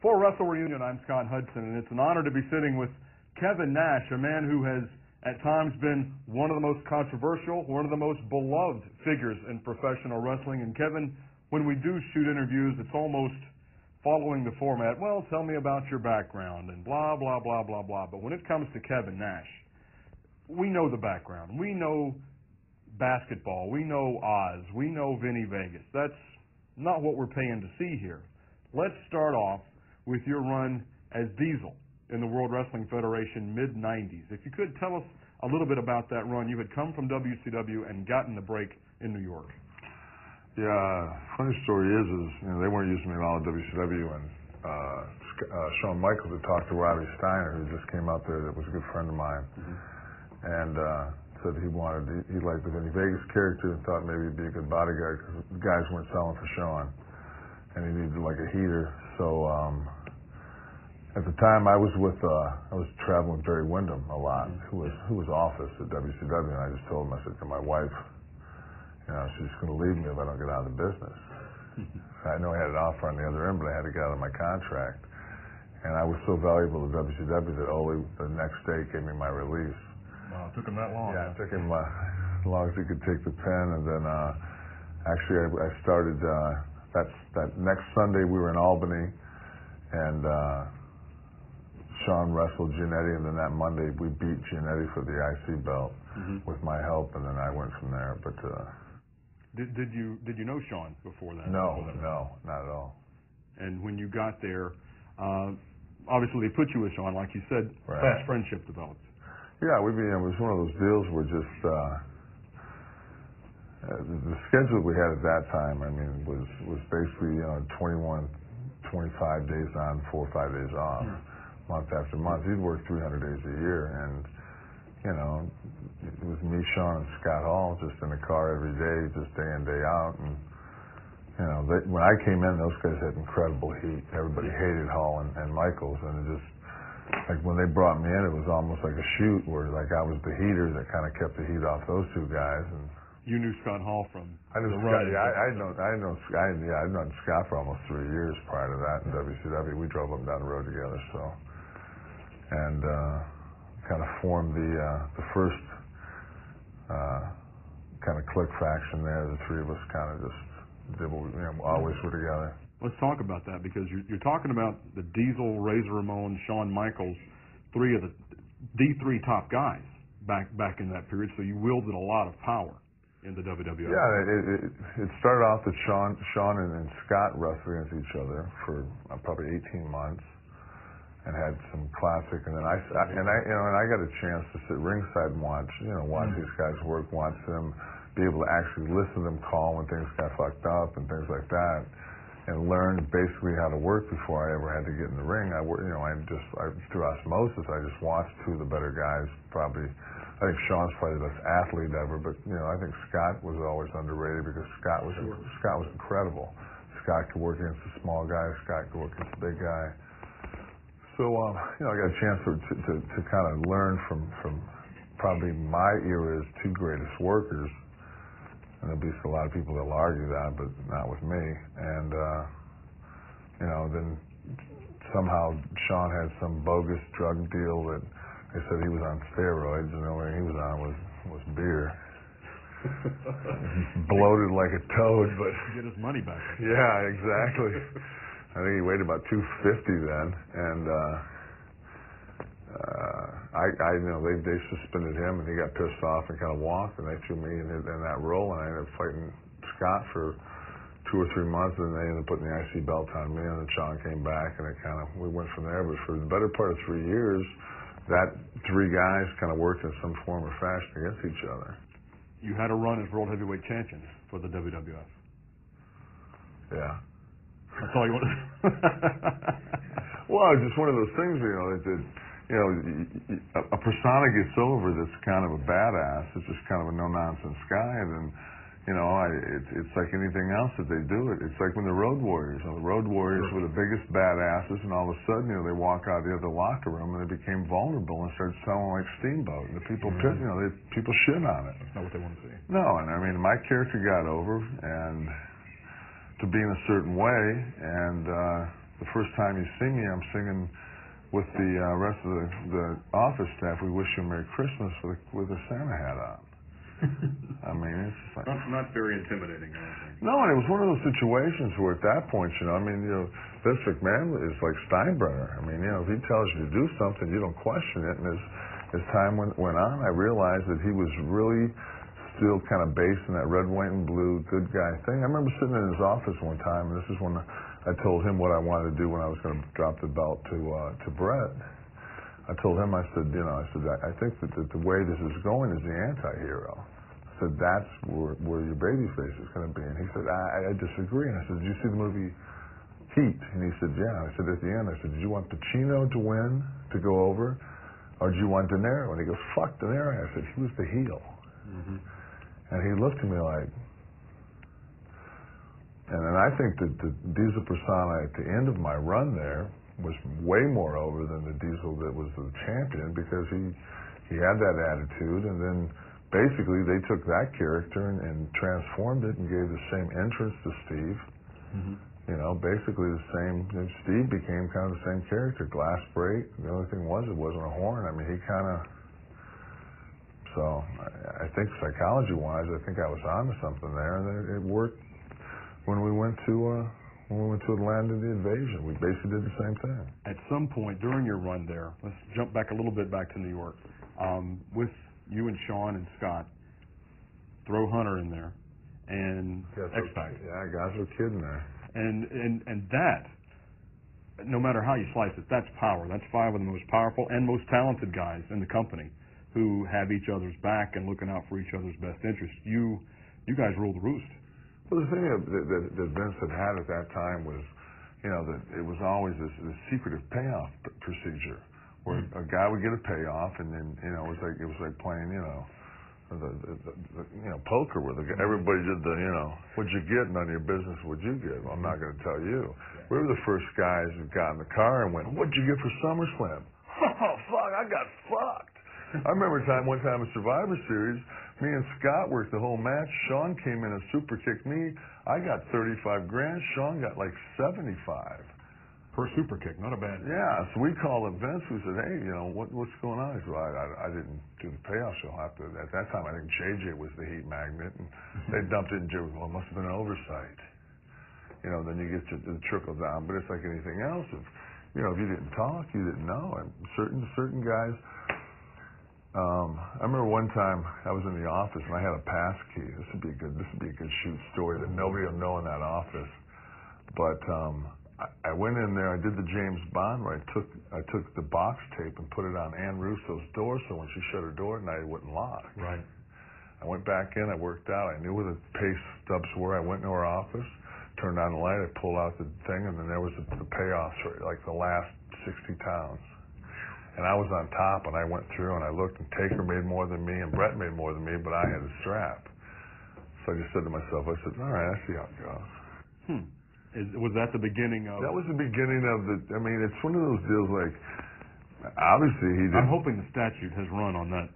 For Wrestle Reunion, I'm Scott Hudson, and it's an honor to be sitting with Kevin Nash, a man who has at times been one of the most controversial, one of the most beloved figures in professional wrestling. And Kevin, when we do shoot interviews, it's almost following the format, well, tell me about your background and blah, blah, blah, blah, blah. But when it comes to Kevin Nash, we know the background. We know basketball. We know Oz. We know Vinny Vegas. That's not what we're paying to see here. Let's start off with your run as Diesel in the World Wrestling Federation mid-90s. If you could tell us a little bit about that run. You had come from WCW and gotten the break in New York. Yeah, funny story is they weren't using me at all at WCW, and Shawn Michaels had talked to Robbie Steiner, who just came out there, that was a good friend of mine, and said he liked the Vinny Vegas character and thought maybe he'd be a good bodyguard because the guys weren't selling for Shawn, and he needed like a heater. So at the time I was traveling with Barry Windham a lot, who was office at WCW, and I just told him, I said to my wife, she's going to leave me if I don't get out of the business. I know I had an offer on the other end, but I had to get out of my contract. And I was so valuable to WCW that Ole, the next day, gave me my release. Wow, it took him that long. Yeah, it took him as long as he could take the pen. And then actually I started, that next Sunday we were in Albany, and Shawn wrestled Giannetti, and then that Monday we beat Giannetti for the IC belt with my help, and then I went from there. But Did you know Shawn before that? No, not at all. And when you got there, obviously they put you with Shawn, like you said, right. Fast friendship developed. Yeah, it was one of those deals where just the schedule we had at that time, was basically 21, 25 days on, 4 or 5 days off, month after month. He'd work 300 days a year, and it was me, Shawn, and Scott Hall just in the car every day, just day in, day out. And when I came in, those guys had incredible heat. Everybody hated Hall and Michaels, and it just, like when they brought me in, it was almost like a shoot where like I was the heater that kind of kept the heat off those two guys. And you knew Scott Hall from I knew Scott. Yeah, I'd known Scott for almost 3 years prior to that in WCW. We drove up and down the road together, so and kind of formed the first kind of click faction there. The three of us kind of just did what we always were together. Let's talk about that, because you're talking about the Diesel, Razor Ramon, Shawn Michaels, three of the D3 top guys back in that period. So you wielded a lot of power in the WWF. Yeah, it started off that Shawn and Scott wrestled against each other for probably 18 months, and had some classic. And then I got a chance to sit ringside and watch these guys work, watch them, be able to actually listen to them call when things got fucked up and things like that, and learn basically how to work before I ever had to get in the ring. Through osmosis, I just watched two of the better guys. Probably, I think Shawn's probably the best athlete ever, but I think Scott was always underrated because Scott was incredible. Scott could work against the small guy. Scott could work against the big guy. So I got a chance to kind of learn from probably my era's two greatest workers. And there'll be a lot of people that'll argue that, but not with me. And then somehow Shawn had some bogus drug deal that they said he was on steroids, and the only thing he was on was beer. Bloated like a toad, but get his money back. Yeah, exactly. I think he weighed about 250 then, and they suspended him, and he got pissed off and kind of walked, and they threw me in that role, and I ended up fighting Scott for 2 or 3 months, and they ended up putting the IC belt on me, and then Shawn came back, and we went from there. But for the better part of 3 years, that three guys kind of worked in some form or fashion against each other. You had a run as World Heavyweight Champion for the WWF. Yeah. That's all you want to do? Well, it's just one of those things, a persona gets over that's kind of a badass. It's just kind of a no-nonsense guy, and then, it's like anything else that they do. It's like when the Road Warriors. The Road Warriors were the biggest badasses, and all of a sudden, they walk out of the other locker room and they became vulnerable and started selling like Steamboat. And the people, people shit on it. That's not what they want to see. No, and my character got over, and to be in a certain way, and the first time you see me, I'm singing with the rest of the office staff. We wish you a Merry Christmas with a Santa hat on. I mean, it's like not very intimidating, I don't think. No, and it was one of those situations where at that point, I mean, Vince McMahon is like Steinbrenner. I mean, if he tells you to do something, you don't question it. And as time went on, I realized that he was really still kind of based in that red, white, and blue good guy thing. I remember sitting in his office one time, and this is when I told him what I wanted to do when I was going to drop the belt to Brett. I told him, I said, I think that the way this is going is the anti-hero. I said, that's where your babyface is going to be. And he said, I disagree. And I said, did you see the movie Heat? And he said, yeah. I said, at the end, I said, did you want Pacino to win, to go over, or did you want De Niro? And he goes, fuck De Niro. I said, he was the heel. Mm-hmm. And he looked at me like, and then I think that the Diesel persona at the end of my run there was way more over than the Diesel that was the champion, because he had that attitude, and then basically they took that character and transformed it and gave the same entrance to Steve. Mm-hmm. Basically the same. Steve became kind of the same character, glass break. The only thing was, it wasn't a horn. I mean, he kind of. So I think psychology-wise, I think I was onto something there, and it worked when we went to Atlanta, the invasion. We basically did the same thing. At some point during your run there, let's jump back a little bit back to New York, with you and Sean and Scott, throw Hunter in there, and X-Pac. Yeah, guys were kidding there. And that, no matter how you slice it, that's power. That's 5 of the most powerful and most talented guys in the company, who have each other's back and looking out for each other's best interests. You guys rule the roost. Well, the thing that Vince had at that time was, that it was always this secretive payoff procedure, where a guy would get a payoff, and then it was like playing the poker, where everybody did what'd you get, none of your business what'd you get. Well, I'm not going to tell you. We were the first guys who got in the car and went, what'd you get for SummerSlam? Oh fuck, I got fucked. I remember one time in Survivor Series, me and Scott worked the whole match. Sean came in and super kicked me. I got $35,000. Sean got like $75,000 per super kick. Not a bad. Yeah. So we called up Vince. We said, hey, what's going on? He said, well, I didn't do the payoff. So I'll have to. At that time, I think JJ was the heat magnet, and they dumped it in JJ. Well, it must have been an oversight. Then you get to the trickle down. But it's like anything else. If you didn't talk, you didn't know. And certain guys. I remember one time I was in the office and I had a pass key. This would be a good shoot story that nobody will know in that office. But I went in there. I did the James Bond where I took the box tape and put it on Ann Russo's door, so when she shut her door at night, it wouldn't lock. Right. I went back in. I worked out. I knew where the pay stubs were. I went into her office, turned on the light. I pulled out the thing, and then there was the payoffs for like the last 60 pounds. And I was on top, and I went through, and I looked, and Taker made more than me, and Brett made more than me, but I had a strap. So I just said to myself, I said, all right, I see how it goes. Was that the beginning of... That was the beginning of it's one of those deals like, obviously he did... I'm hoping the statute has run on that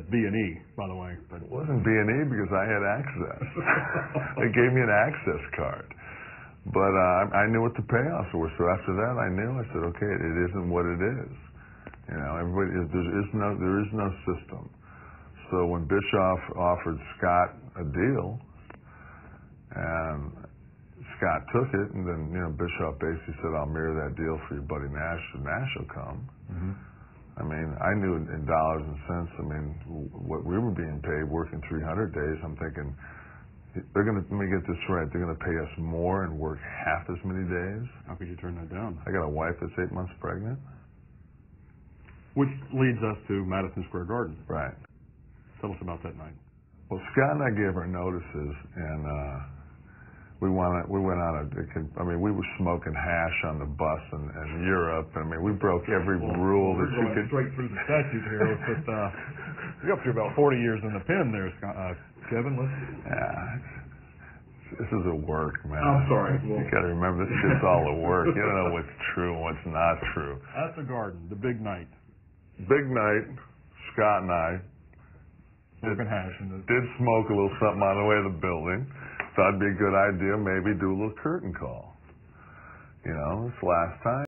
B&E, by the way. But it wasn't B&E because I had access. They gave me an access card. But I knew what the payoffs were, so after that I said, okay, it isn't what it is. There is no system. So when Bischoff offered Scott a deal, and Scott took it, and then Bischoff basically said, "I'll mirror that deal for your buddy Nash, and Nash will come." Mm-hmm. I mean, I knew in dollars and cents. I mean, what we were being paid working 300 days. I'm thinking let me get this right. They're gonna pay us more and work half as many days. How could you turn that down? I got a wife that's 8 months pregnant. Which leads us to Madison Square Garden. Right. Tell us about that night. Well, Scott and I gave our notices, and we went on we were smoking hash on the bus in Europe. I mean, we broke every rule that you could. Straight through the statute here. But you're up to about 40 years in the pen there, Kevin. This is a work, man. I'm sorry. You got to remember, this shit's all a work. You don't know what's true and what's not true. At the Garden, the big night. Big night. Scott and I did smoke a little something on the way to the building. Thought it'd be a good idea, maybe do a little curtain call. You know, it's the last time.